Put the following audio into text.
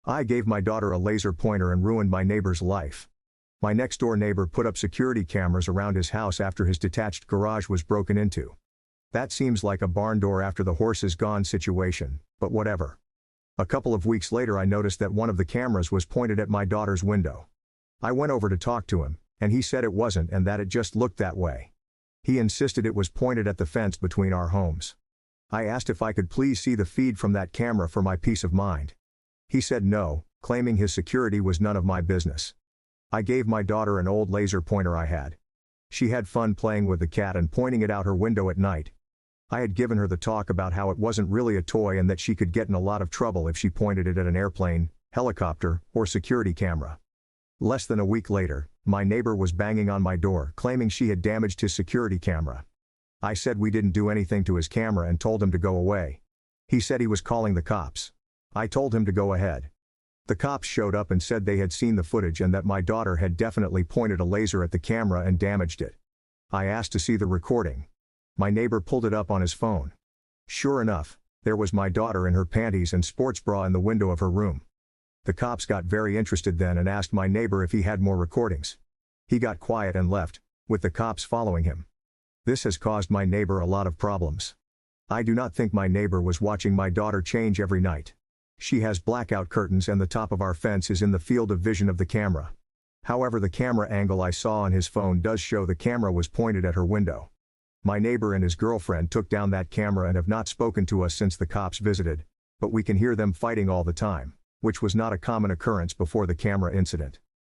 I gave my daughter a laser pointer and ruined my neighbor's life. My next-door neighbor put up security cameras around his house after his detached garage was broken into. That seems like a barn door after the horse is gone situation, but whatever. A couple of weeks later I noticed that one of the cameras was pointed at my daughter's window. I went over to talk to him, and he said it wasn't and that it just looked that way. He insisted it was pointed at the fence between our homes. I asked if I could please see the feed from that camera for my peace of mind. He said no, claiming his security was none of my business. I gave my daughter an old laser pointer I had. She had fun playing with the cat and pointing it out her window at night. I had given her the talk about how it wasn't really a toy and that she could get in a lot of trouble if she pointed it at an airplane, helicopter, or security camera. Less than a week later, my neighbor was banging on my door claiming she had damaged his security camera. I said we didn't do anything to his camera and told him to go away. He said he was calling the cops. I told him to go ahead. The cops showed up and said they had seen the footage and that my daughter had definitely pointed a laser at the camera and damaged it. I asked to see the recording. My neighbor pulled it up on his phone. Sure enough, there was my daughter in her panties and sports bra in the window of her room. The cops got very interested then and asked my neighbor if he had more recordings. He got quiet and left, with the cops following him. This has caused my neighbor a lot of problems. I do not think my neighbor was watching my daughter change every night. She has blackout curtains and the top of our fence is in the field of vision of the camera. However, the camera angle I saw on his phone does show the camera was pointed at her window. My neighbor and his girlfriend took down that camera and have not spoken to us since the cops visited, but we can hear them fighting all the time, which was not a common occurrence before the camera incident.